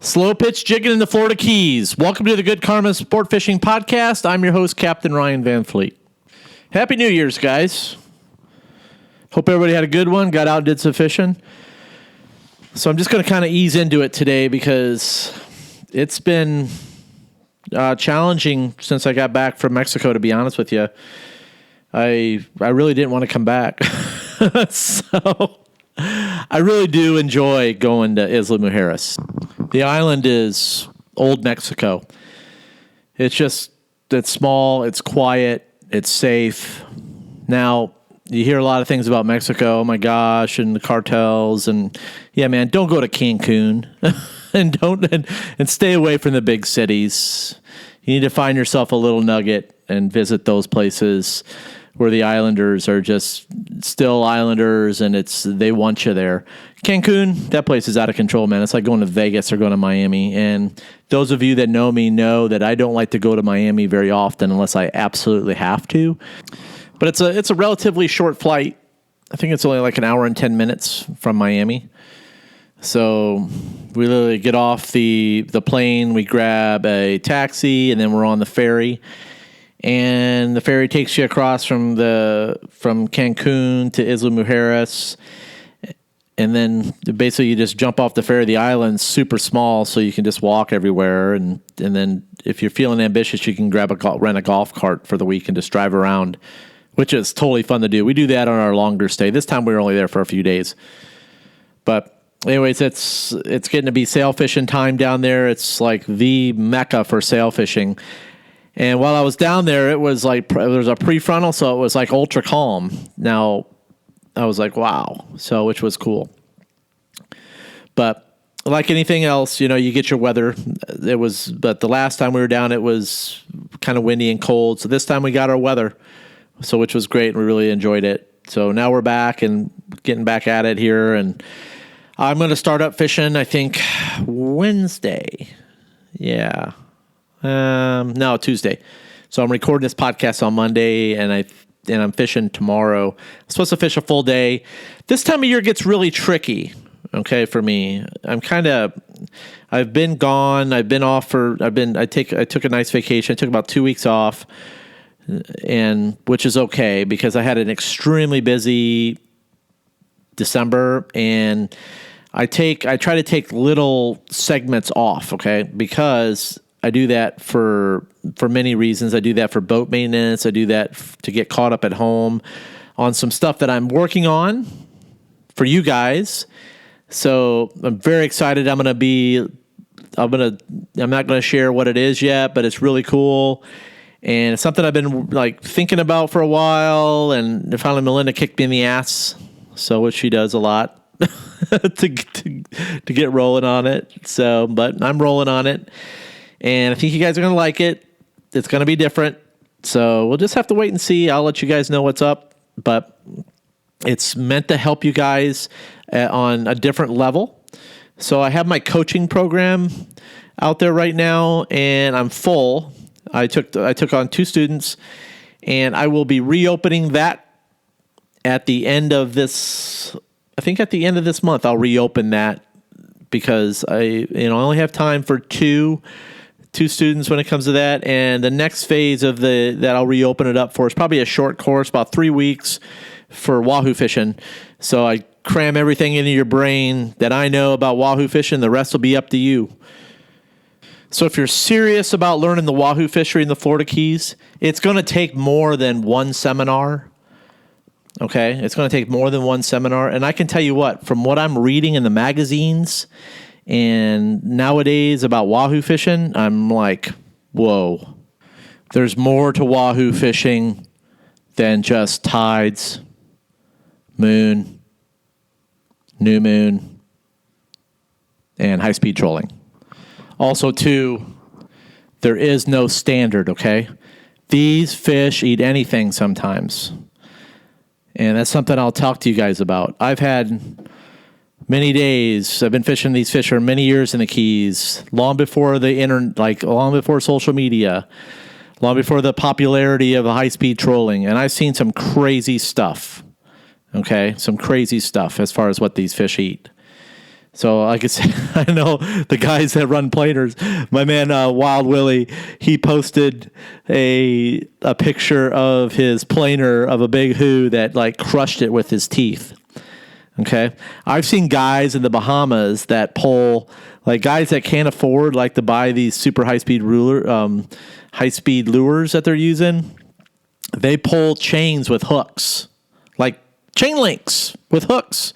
Slow Pitch Jigging in the Florida Keys. Welcome to the Good Karma Sport Fishing Podcast. I'm your host, Captain Ryan Van Fleet. Happy New Year's, guys. Hope everybody had a good one, got out and did some fishing. So I'm just going to kind of ease into it today because it's been challenging since I got back from Mexico, to be honest with you. I really didn't want to come back. So I really do enjoy going to Isla Mujeres. The island is old Mexico. It's small, it's quiet, it's safe. Now, you hear a lot of things about Mexico, oh my gosh, and the cartels, and yeah, man, don't go to Cancun and stay away from the big cities. You need to find yourself a little nugget and visit those places where the islanders are just still islanders and they want you there. Cancun, that place is out of control, man. It's like going to Vegas or going to Miami. And those of you that know me know that I don't like to go to Miami very often unless I absolutely have to. But it's a relatively short flight. I think it's only like an hour and 10 minutes from Miami. So we literally get off the plane, we grab a taxi, and then we're on the ferry. And the ferry takes you across from Cancun to Isla Mujeres. And then basically you just jump off the ferry. The island's super small, so you can just walk everywhere. And then if you're feeling ambitious, you can rent a golf cart for the week and just drive around, which is totally fun to do. We do that on our longer stay. This time we were only there for a few days. But anyways, it's getting to be sail fishing time down there. It's like the mecca for sail fishing. And while I was down there, it was like there was a prefrontal, so it was like ultra calm. Now, I was like, wow, which was cool. But like anything else, you get your weather. But the last time we were down, it was kind of windy and cold. So this time we got our weather, which was great, and we really enjoyed it. So now we're back and getting back at it here, and I'm going to start up fishing, I think, Wednesday. Yeah. No, Tuesday. So I'm recording this podcast on Monday, and I'm fishing tomorrow. I'm supposed to fish a full day. This time of year gets really tricky, okay, for me. I've been gone. I've been off I took a nice vacation. I took about 2 weeks off, and which is okay because I had an extremely busy December, and I try to take little segments off, okay, because I do that for many reasons. I do that for boat maintenance. I do that to get caught up at home on some stuff that I'm working on for you guys. So I'm very excited. I'm not going to share what it is yet, but it's really cool. And it's something I've been like thinking about for a while. And finally Melinda kicked me in the ass. So which she does a lot to get rolling on it. So, but I'm rolling on it. And I think you guys are going to like it. It's going to be different. So we'll just have to wait and see. I'll let you guys know what's up. But it's meant to help you guys on a different level. So I have my coaching program out there right now, and I'm full. I took on 2 students, and I will be reopening that at the end of this. I think at the end of this month, I'll reopen that because I only have time for two students when it comes to that. And the next phase of that I'll reopen it up for is probably a short course, about 3 weeks for wahoo fishing. So I cram everything into your brain that I know about wahoo fishing. The rest will be up to you. So if you're serious about learning the wahoo fishery in the Florida Keys, it's going to take more than one seminar. Okay? It's going to take more than one seminar. And I can tell you what, from what I'm reading in the magazines and nowadays about wahoo fishing, I'm like, whoa. There's more to wahoo fishing than just tides, moon, new moon, and high-speed trolling. Also, too, there is no standard, okay? These fish eat anything sometimes. And that's something I'll talk to you guys about. I've had many days. I've been fishing these fish for many years in the Keys, long before long before social media, long before the popularity of high-speed trolling. And I've seen some crazy stuff, okay? Some crazy stuff as far as what these fish eat. So like I said, I know the guys that run planers. My man Wild Willie, he posted a picture of his planer of a big who that like crushed it with his teeth. Okay, I've seen guys in the Bahamas that pull, like guys that can't afford like to buy these super high speed lures that they're using. They pull chains with hooks, like chain links with hooks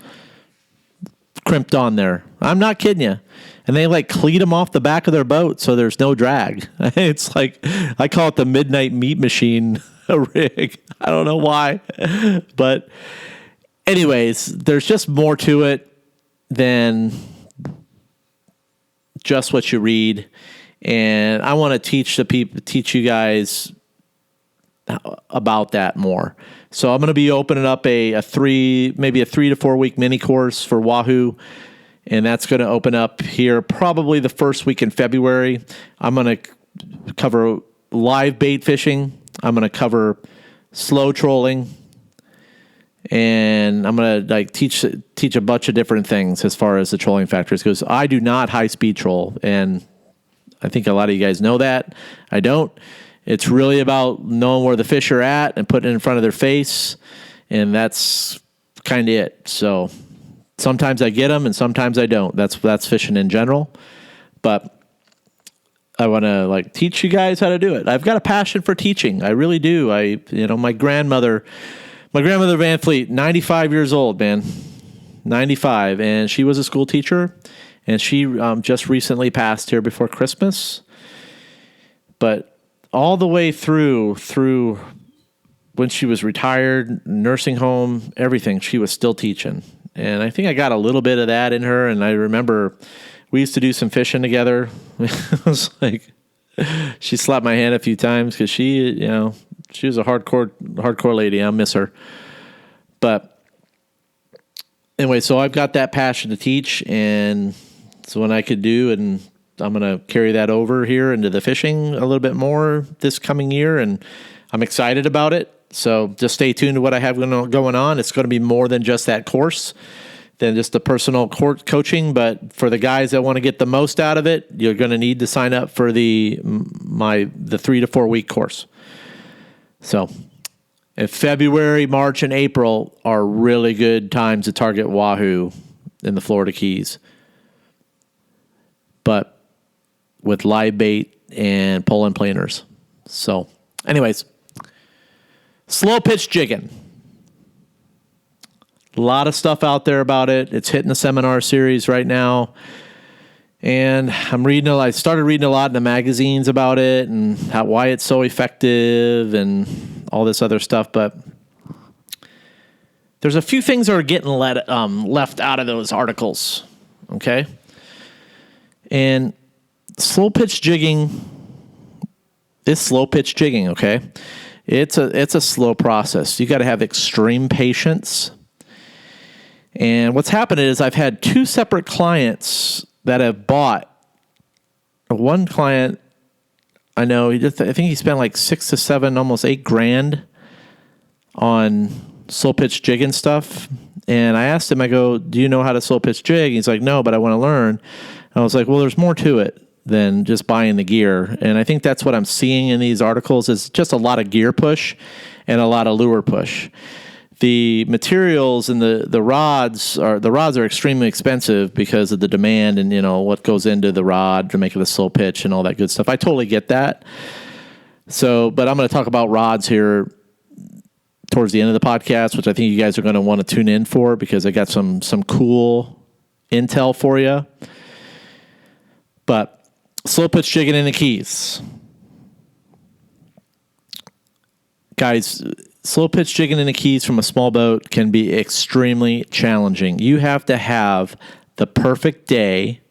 crimped on there. I'm not kidding you. And they like cleat them off the back of their boat so there's no drag. It's like, I call it the midnight meat machine rig. I don't know why. But anyways, there's just more to it than just what you read. And I want to teach you guys about that more. So I'm going to be opening up maybe a 3 to 4 week mini course for Wahoo. And that's going to open up here probably the first week in February. I'm going to cover live bait fishing. I'm going to cover slow trolling. And I'm going to like teach a bunch of different things as far as the trolling factors goes. I do not high speed troll. And I think a lot of you guys know that. I don't. It's really about knowing where the fish are at and putting it in front of their face. And that's kind of it. So sometimes I get them and sometimes I don't. That's fishing in general. But I want to like teach you guys how to do it. I've got a passion for teaching. I really do. My grandmother Van Fleet, 95 years old, man, 95. And she was a school teacher and she just recently passed here before Christmas. But all the way through when she was retired, nursing home, everything, she was still teaching. And I think I got a little bit of that in her. And I remember we used to do some fishing together. It was like, she slapped my hand a few times because she was a hardcore lady. I miss her. But anyway, so I've got that passion to teach. And so when I could do, and I'm going to carry that over here into the fishing a little bit more this coming year. And I'm excited about it. So just stay tuned to what I have going on. It's going to be more than just that course, than just the personal coaching. But for the guys that want to get the most out of it, you're going to need to sign up for the 3 to 4 week course. So if February, March, and April are really good times to target Wahoo in the Florida Keys. But with live bait and pulling planers. So anyways, slow pitch jigging. A lot of stuff out there about it. It's hitting the seminar series right now. And I started reading a lot in the magazines about it and why it's so effective and all this other stuff. But there's a few things that are getting left out of those articles. Okay. And slow pitch jigging is slow pitch jigging, okay? It's a slow process. You got to have extreme patience. And what's happened is I've had 2 separate clients that have bought. One client, I know, I think he spent like 6 to 7, almost $8,000 on slow pitch jigging stuff. And I asked him, I go, do you know how to slow pitch jig? He's like, no, but I want to learn. And I was like, well, there's more to it than just buying the gear. And I think that's what I'm seeing in these articles is just a lot of gear push and a lot of lure push. The materials and the rods are extremely expensive because of the demand and, what goes into the rod to make it a slow pitch and all that good stuff. I totally get that. So, but I'm going to talk about rods here towards the end of the podcast, which I think you guys are going to want to tune in for because I got some cool intel for you. But slow pitch jigging in the Keys. Guys, slow pitch jigging in the Keys from a small boat can be extremely challenging. You have to have the perfect day,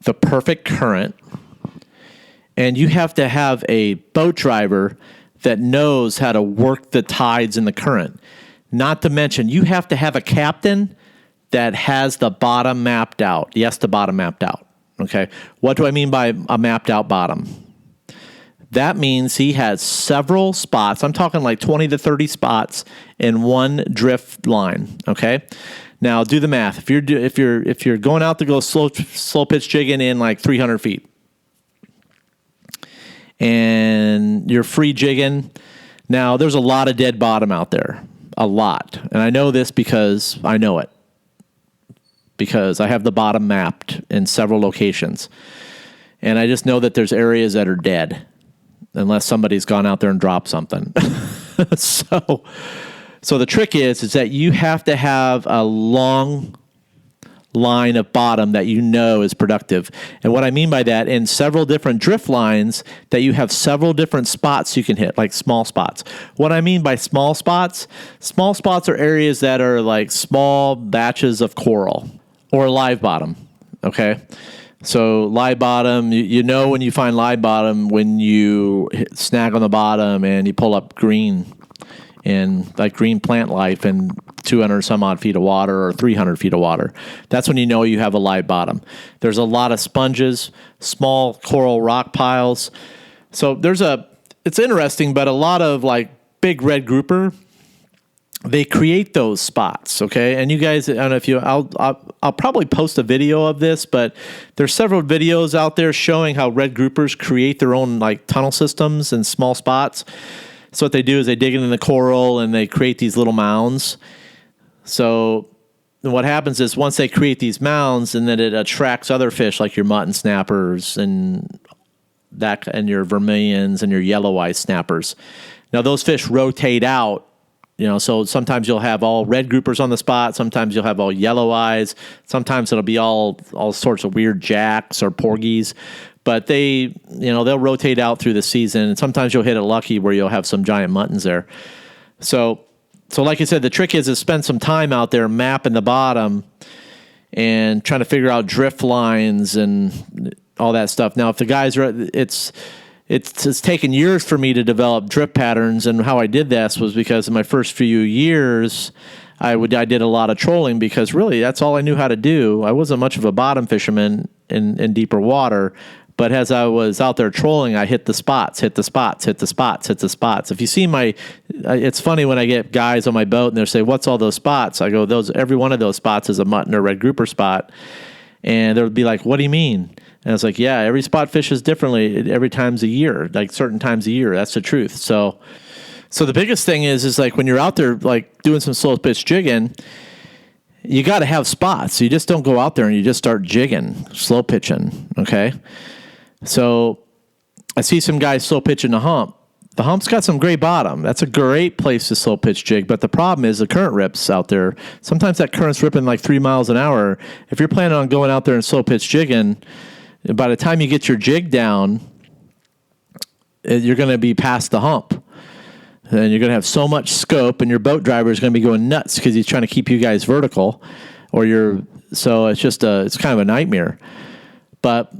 the perfect current, and you have to have a boat driver that knows how to work the tides and the current. Not to mention, you have to have a captain that has the bottom mapped out. Yes, the bottom mapped out. Okay, what do I mean by a mapped out bottom? That means he has several spots. I'm talking like 20 to 30 spots in one drift line. Okay, Now do the math. If you're going out to go slow pitch jigging in like 300 feet, and you're free jigging, now there's a lot of dead bottom out there, a lot, and I know this because I know it, because I have the bottom mapped in several locations, and I just know that there's areas that are dead, unless somebody's gone out there and dropped something. So the trick is that you have to have a long line of bottom that you know is productive. And what I mean by that, in several different drift lines, that you have several different spots you can hit, like small spots. What I mean by small spots are areas that are like small batches of coral or live bottom, okay? So live bottom, you know when you find live bottom when you snag on the bottom and you pull up green, and like green plant life in 200 some odd feet of water or 300 feet of water. That's when you know you have a live bottom. There's a lot of sponges, small coral rock piles. So it's interesting, but a lot of like big red grouper, they create those spots, okay? And you guys, I don't know if I'll probably post a video of this, but there's several videos out there showing how red groupers create their own like tunnel systems and small spots. So what they do is they dig into the coral and they create these little mounds. So what happens is once they create these mounds, and then it attracts other fish like your mutton snappers and your vermilions and your yellow eye snappers. Now those fish rotate out, so sometimes you'll have all red groupers on the spot, sometimes you'll have all yellow eyes, sometimes it'll be all sorts of weird jacks or porgies. But they'll rotate out through the season, and sometimes you'll hit it lucky where you'll have some giant muttons there. So like I said, the trick is to spend some time out there mapping the bottom and trying to figure out drift lines and all that stuff. Now, if the guys are, it's taken years for me to develop drift patterns, and how I did this was because in my first few years, I did a lot of trolling, because really that's all I knew how to do. I wasn't much of a bottom fisherman in deeper water. But as I was out there trolling, I hit the spots. If you see it's funny when I get guys on my boat and they say, "What's all those spots?" I go, every one of those spots is a mutton or red grouper spot. And they'll be like, "What do you mean?" And I was like, "Yeah, every spot fishes differently every times a year, like certain times a year. That's the truth." So the biggest thing is like when you're out there like doing some slow pitch jigging, you got to have spots. You just don't go out there and you just start jigging, slow pitching, okay? So I see some guys slow pitching the hump. The hump's got some great bottom. That's a great place to slow pitch jig. But the problem is the current rips out there. Sometimes that current's ripping like 3 miles an hour. If you're planning on going out there and slow pitch jigging, by the time you get your jig down, you're going to be past the hump. And you're going to have so much scope, and your boat driver is going to be going nuts because he's trying to keep you guys vertical. So it's kind of a nightmare. But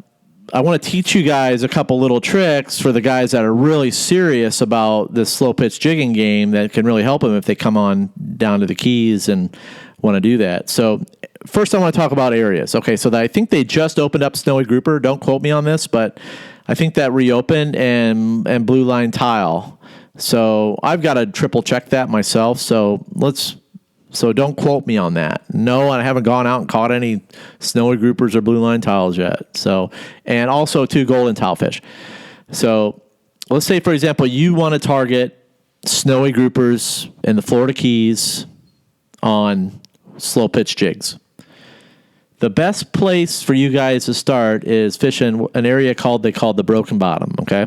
I want to teach you guys a couple little tricks for the guys that are really serious about this slow pitch jigging game that can really help them if they come on down to the Keys and want to do that. So first I want to talk about areas. Okay, so I think they just opened up Snowy Grouper. Don't quote me on this, but I think that reopened, and BlueLine Tile. So I've got to triple check that myself. So don't quote me on that. No, I haven't gone out and caught any snowy groupers or BlueLine tiles yet. So, and also 2 golden tilefish. So let's say, for example, you want to target snowy groupers in the Florida Keys on slow pitch jigs. The best place for you guys to start is fishing an area they call the Broken Bottom, okay?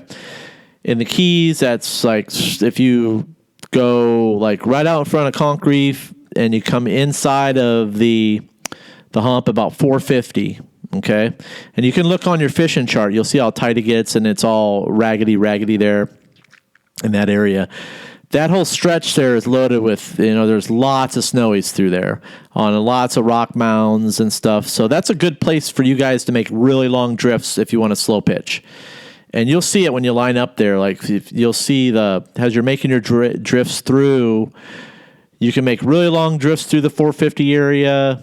In the Keys, that's like if you go like right out in front of Concrete and you come inside of the hump about 450, okay? And you can look on your fishing chart. You'll see how tight it gets, and it's all raggedy there in that area. That whole stretch there is loaded with, there's lots of snowies through there on lots of rock mounds and stuff. So that's a good place for you guys to make really long drifts if you want to slow pitch. And you'll see it when you line up there. Like you'll see as you're making your drifts through, you can make really long drifts through the 450 area,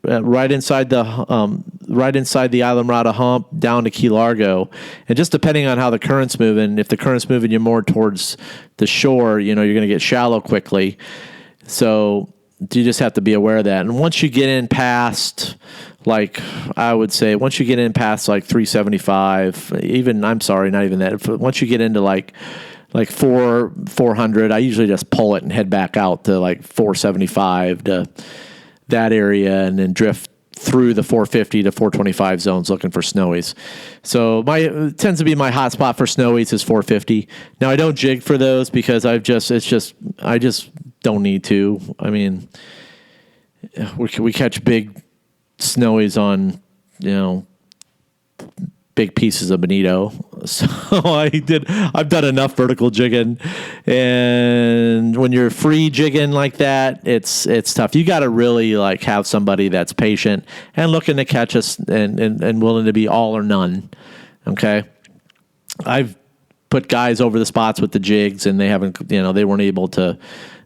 right inside the Island Rada hump down to Key Largo. And just depending on how the current's moving, if the current's moving you more towards the shore, you're going to get shallow quickly. So you just have to be aware of that. And once you get in past, like, I would say, once you get in past like 375, even, I'm sorry, not even that. Once you get into like 400, I usually just pull it and head back out to like 475 to that area, and then drift through the 450 to 425 zones looking for snowies. So it tends to be my hot spot for snowies is 450. Now I don't jig for those because I just don't need to. I mean, we catch big snowies on, big pieces of bonito. So I've done enough vertical jigging, and when you're free jigging like that, it's tough. You got to really like have somebody that's patient and looking to catch us and willing to be all or none. Okay. I've put guys over the spots with the jigs, and they weren't able to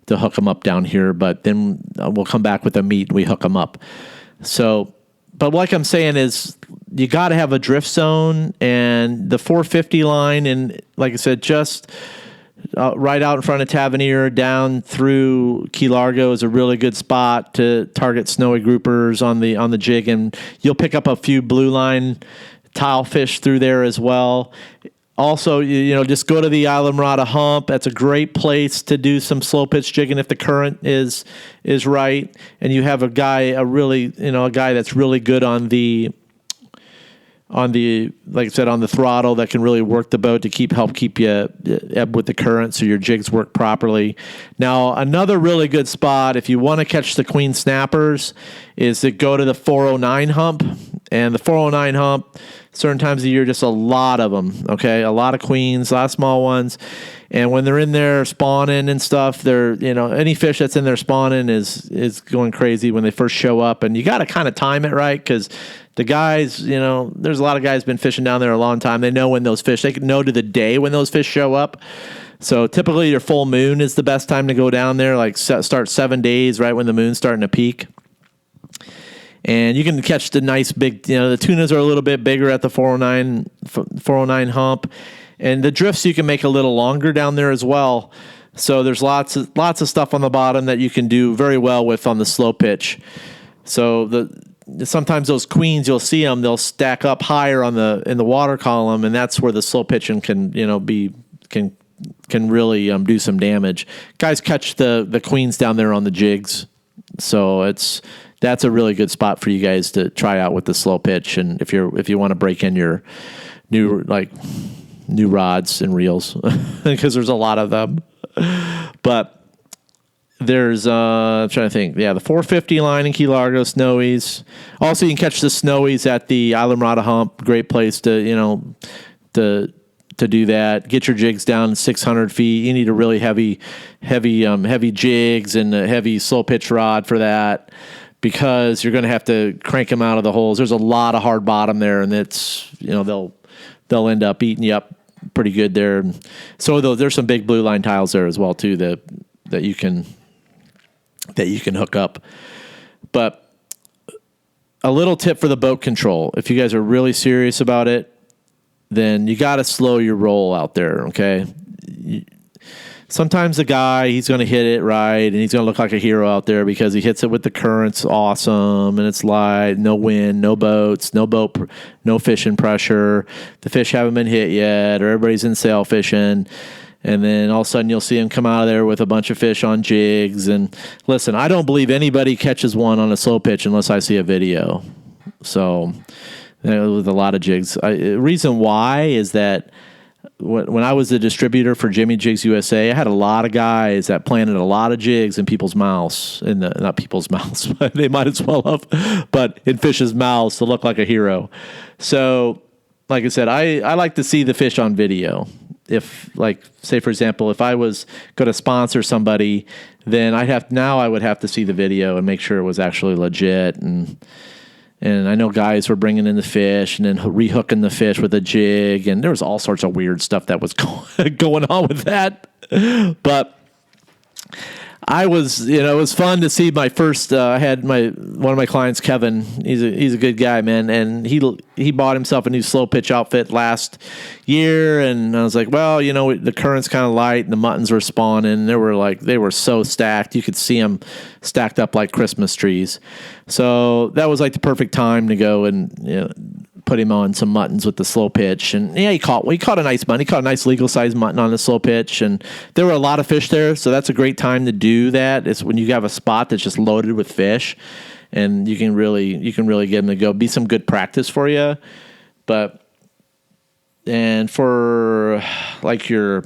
hook them up down here, but then we'll come back with a meat and we hook them up. So, but like I'm saying is, you got to have a drift zone, and the 450 line, and like I said, just right out in front of Tavernier down through Key Largo is a really good spot to target snowy groupers on the jig, and you'll pick up a few BlueLine tilefish through there as well. Also, just go to the Islamorada hump. That's a great place to do some slow pitch jigging if the current is right, and you have a guy that's really good on the like I said, on the throttle, that can really work the boat to help keep you ebb with the current, so your jigs work properly. Now, another really good spot if you want to catch the queen snappers is to go to the 409 hump, and the 409 hump, certain times of the year, just a lot of them, okay? A lot of queens, a lot of small ones. And when they're in there spawning and stuff, they're, any fish that's in there spawning is going crazy when they first show up. And you got to kind of time it right, because the guys, there's a lot of guys been fishing down there a long time. They know when those fish, they can know to the day when those fish show up. So typically your full moon is the best time to go down there, like start 7 days right when the moon's starting to peak. And you can catch the nice big, the tunas are a little bit bigger at the 409 hump. And the drifts you can make a little longer down there as well. So there's lots of stuff on the bottom that you can do very well with on the slow pitch. So sometimes those queens, you'll see them, they'll stack up higher in the water column, and that's where the slow pitching can really do some damage. Guys catch the queens down there on the jigs. So that's a really good spot for you guys to try out with the slow pitch, and if you want to break in your new rods and reels, because there's a lot of them. But there's I'm trying to think. Yeah, the 450 line in Key Largo, snowies. Also, you can catch the snowies at the Islamorada hump. Great place to do that. Get your jigs down 600 feet. You need a really heavy jigs and a heavy slow pitch rod for that, because you're going to have to crank them out of the holes. There's a lot of hard bottom there, and it's, they'll end up eating you up pretty good there. So there's some big BlueLine tiles there as well too that you can hook up. But a little tip for the boat control: if you guys are really serious about it, then you got to slow your roll out there. Okay. Sometimes the guy, he's going to hit it right, and he's going to look like a hero out there because he hits it with the currents awesome, and it's light, no wind, no boats, no fishing pressure. The fish haven't been hit yet, or everybody's in sail fishing, and then all of a sudden you'll see him come out of there with a bunch of fish on jigs. And listen, I don't believe anybody catches one on a slow pitch unless I see a video. So with a lot of jigs, reason why is that when I was the distributor for Jimmy Jigs USA, I had a lot of guys that planted a lot of jigs in people's mouths, not people's mouths, but they might as well have, but in fish's mouths to look like a hero. So, like I said, I like to see the fish on video. If, like, say for example, if I was going to sponsor somebody, then I would have to see the video and make sure it was actually legit. And I know guys were bringing in the fish and then rehooking the fish with a jig, and there was all sorts of weird stuff that was going on with that. But I was, it was fun to see my first. I had one of my clients, Kevin. He's a good guy, man, and he bought himself a new slow pitch outfit last year, and I was like, well, the current's kind of light, and the muttons were spawning. They were so stacked, you could see them stacked up like Christmas trees. So that was like the perfect time to go and put him on some muttons with the slow pitch. And yeah, he caught a nice mutton. He caught a nice legal sized mutton on the slow pitch. And there were a lot of fish there. So that's a great time to do that. It's when you have a spot that's just loaded with fish, and you can really get them to go. Be some good practice for you. And for like your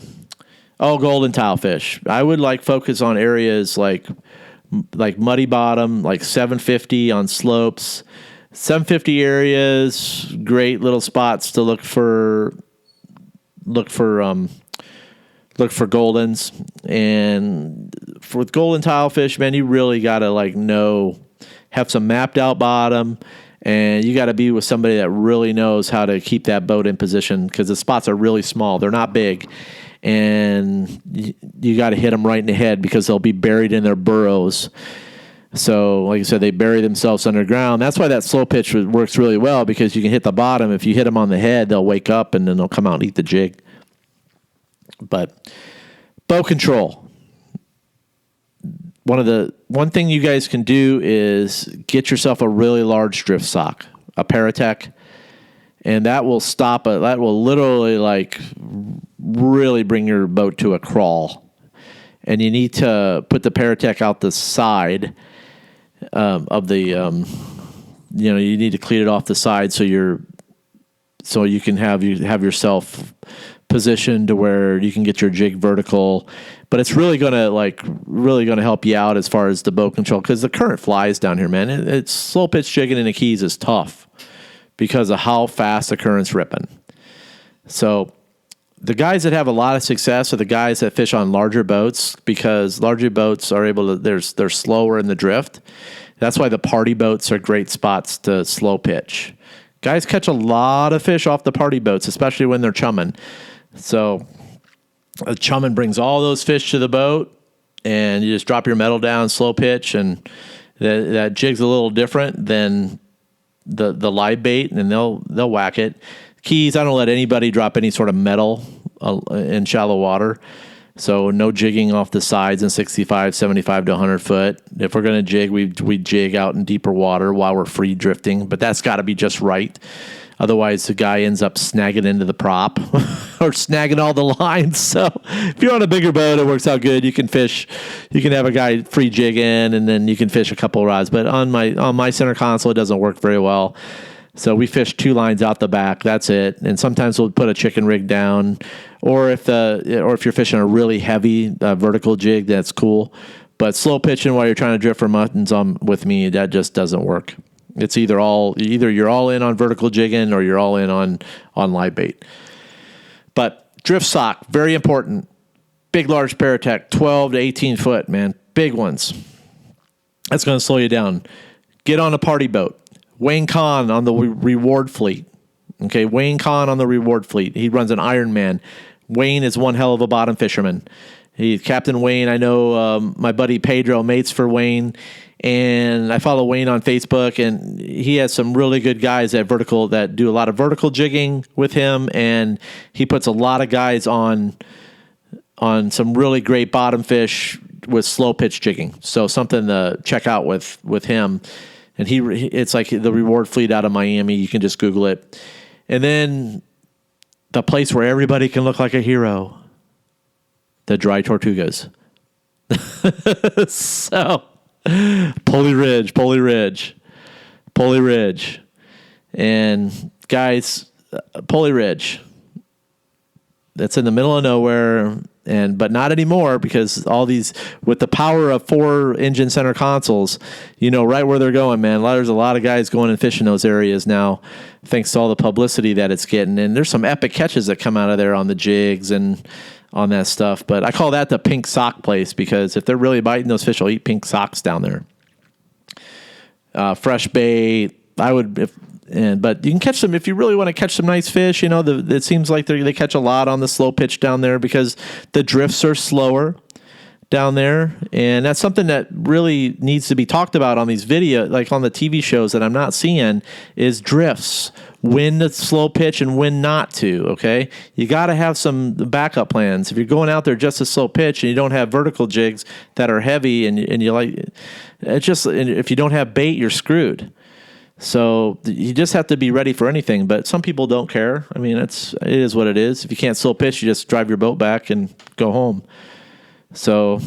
golden tilefish, I would focus on areas like muddy bottom, like 750 on slopes. 750 areas, great little spots to look for goldens. And with golden tilefish, man, you really got to have some mapped out bottom, and you got to be with somebody that really knows how to keep that boat in position, because the spots are really small. They're not big, and you got to hit them right in the head because they'll be buried in their burrows. So, like I said, they bury themselves underground. That's why that slow pitch works really well, because you can hit the bottom. If you hit them on the head, they'll wake up and then they'll come out and eat the jig. But boat control. One thing you guys can do is get yourself a really large drift sock, a Paratech, and that will that will literally really bring your boat to a crawl. And you need to put the Paratech out the side of the, you need to clean it off the side so you can have yourself positioned to where you can get your jig vertical. But it's really gonna help you out as far as the boat control, because the current flies down here, man. It's slow pitch jigging in the Keys is tough because of how fast the current's ripping. So the guys that have a lot of success are the guys that fish on larger boats, because larger boats are they're slower in the drift. That's why the party boats are great spots to slow pitch. Guys catch a lot of fish off the party boats, especially when they're chumming. So a chumming brings all those fish to the boat, and you just drop your metal down, slow pitch, and that jig's a little different than the live bait, and they'll whack it. Keys, I don't let anybody drop any sort of metal in shallow water. So no jigging off the sides in 65, 75 to 100 foot. If we're going to jig, we jig out in deeper water while we're free drifting. But that's got to be just right. Otherwise, the guy ends up snagging into the prop or snagging all the lines. So if you're on a bigger boat, it works out good. You can fish. You can have a guy free jig in, and then you can fish a couple rods. But on my center console, it doesn't work very well. So we fish 2 lines out the back. That's it. And sometimes we'll put a chicken rig down, or if you're fishing a really heavy vertical jig, that's cool. But slow pitching while you're trying to drift for muttons with me, that just doesn't work. It's either you're all in on vertical jigging or you're all in on live bait. But drift sock, very important. Big, large Paratech, 12 to 18 foot, man. Big ones. That's going to slow you down. Get on a party boat. Wayne Kahn on the reward fleet. Okay, Wayne Kahn on the reward fleet. He runs an Ironman. Wayne is one hell of a bottom fisherman. He's Captain Wayne. I know my buddy Pedro mates for Wayne, and I follow Wayne on Facebook, and he has some really good guys that do a lot of vertical jigging with him, and he puts a lot of guys on some really great bottom fish with slow pitch jigging. So something to check out with him. And it's like the reward fleet out of Miami. You can just Google it. And then the place where everybody can look like a hero, the dry Tortugas. So, Pulley Ridge. And guys, Pulley Ridge. That's in the middle of nowhere. But not anymore, because all these, with the power of 4-engine center consoles, right where they're going, man. There's a lot of guys going and fishing those areas now, thanks to all the publicity that it's getting. And there's some epic catches that come out of there on the jigs and on that stuff. But I call that the pink sock place, because if they're really biting, those fish will eat pink socks down there. Fresh bait, but you can catch them if you really want to catch some nice fish. It seems like they catch a lot on the slow pitch down there because the drifts are slower. down there, and that's something that really needs to be talked about on these video, like on the TV shows that I'm not seeing, is drifts, when to slow pitch and when not to. Okay, you got to have some backup plans. If you're going out there just to slow pitch and you don't have vertical jigs that are heavy, and you like, it's just, if you don't have bait, you're screwed. So you just have to be ready for anything. But some people don't care. I mean, it is what it is. If you can't slow pitch, you just drive your boat back and go home. So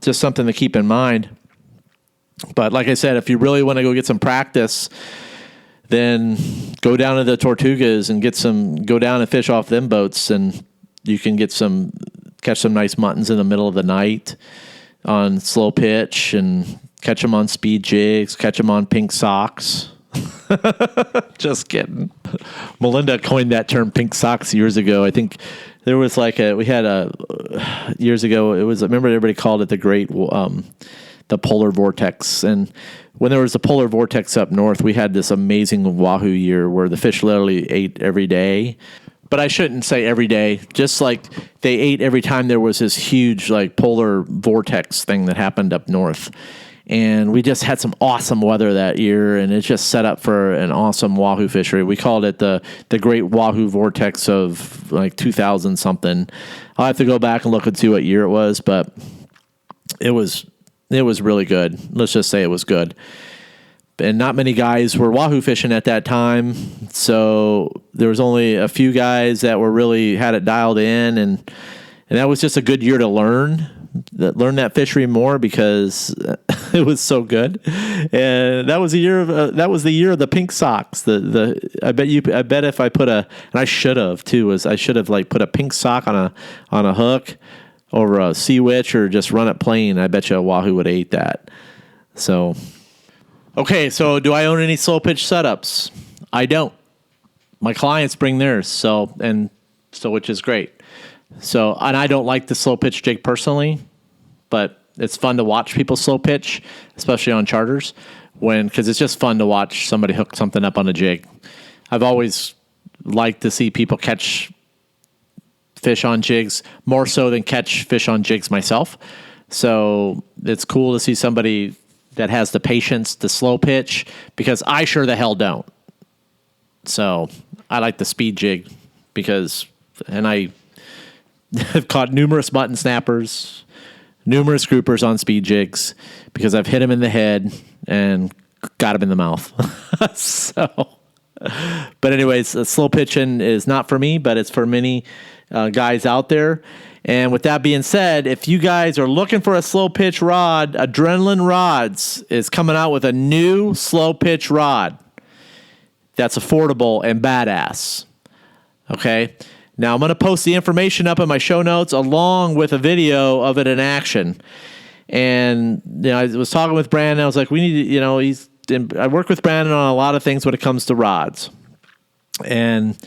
just something to keep in mind. But like I said, if you really want to go get some practice, then go down to the Tortugas and go down and fish off them boats, and you can catch some nice muttons in the middle of the night on slow pitch, and catch them on speed jigs, catch them on pink socks. Just kidding. Melinda coined that term, pink socks, years ago. I think there was years ago, remember everybody called it the polar vortex. And when there was a polar vortex up north, we had this amazing wahoo year where the fish literally ate every day. But I shouldn't say every day, just like they ate every time there was this huge like polar vortex thing that happened up north. And we just had some awesome weather that year, and it just set up for an awesome wahoo fishery. We called it the Great Wahoo Vortex of like 2000 something. I'll have to go back and look and see what year it was, but it was really good. Let's just say it was good. And not many guys were wahoo fishing at that time, so there was only a few guys that really had it dialed in, and that was just a good year to learn that fishery more, because it was so good. And that was the year of the pink socks. I bet if I put and I should have too, like put a pink sock on a hook over a sea witch, or just run it plain. I bet you a wahoo would have ate that. So, okay. So do I own any slow pitch setups? I don't. My clients bring theirs. So which is great. So, and I don't like the slow pitch jig personally, but it's fun to watch people slow pitch, especially on charters, because it's just fun to watch somebody hook something up on a jig. I've always liked to see people catch fish on jigs more so than catch fish on jigs myself. So it's cool to see somebody that has the patience to slow pitch, because I sure the hell don't. So I like the speed jig I've caught numerous mutton snappers, numerous groupers on speed jigs, because I've hit them in the head and got them in the mouth. But anyways, slow pitching is not for me, but it's for many guys out there. And with that being said, if you guys are looking for a slow pitch rod, Adrenaline Rods is coming out with a new slow pitch rod that's affordable and badass. Okay? Now, I'm going to post the information up in my show notes along with a video of it in action. And I was talking with Brandon. I was like, we need to, I work with Brandon on a lot of things when it comes to rods. And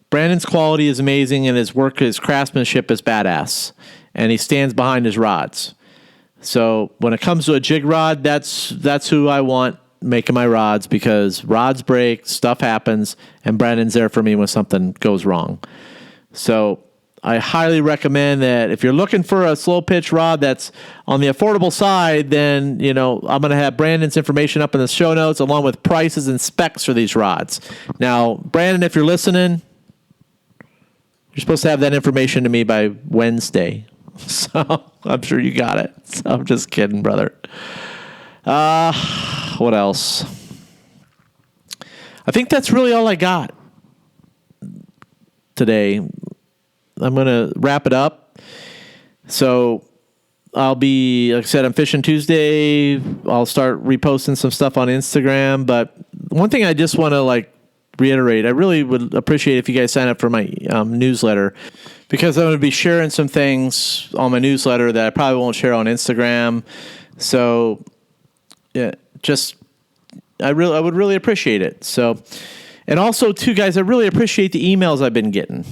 Brandon's quality is amazing, and his craftsmanship is badass. And he stands behind his rods. So when it comes to a jig rod, that's who I want making my rods, because rods break, stuff happens, and Brandon's there for me when something goes wrong. So I highly recommend that if you're looking for a slow pitch rod that's on the affordable side, then, I'm going to have Brandon's information up in the show notes along with prices and specs for these rods. Now, Brandon, if you're listening, you're supposed to have that information to me by Wednesday. So I'm sure you got it. So I'm just kidding, brother. What else? I think that's really all I got today. I'm going to wrap it up. So I'll be, like I said, I'm fishing Tuesday. I'll start reposting some stuff on Instagram. But one thing I just want to reiterate, I really would appreciate if you guys sign up for my newsletter, because I'm going to be sharing some things on my newsletter that I probably won't share on Instagram. So yeah, I would really appreciate it. So, and also too, guys, I really appreciate the emails I've been getting.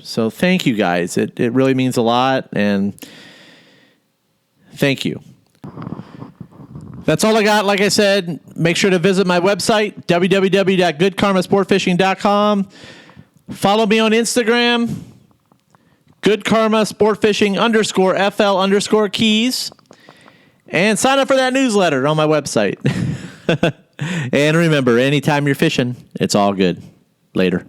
So thank you guys. It really means a lot, and thank you. That's all I got. Like I said, make sure to visit my website, www.goodkarmasportfishing.com. Follow me on Instagram, Good Karma Sport Fishing _FL_keys. And sign up for that newsletter on my website. And remember, anytime you're fishing, it's all good. Later.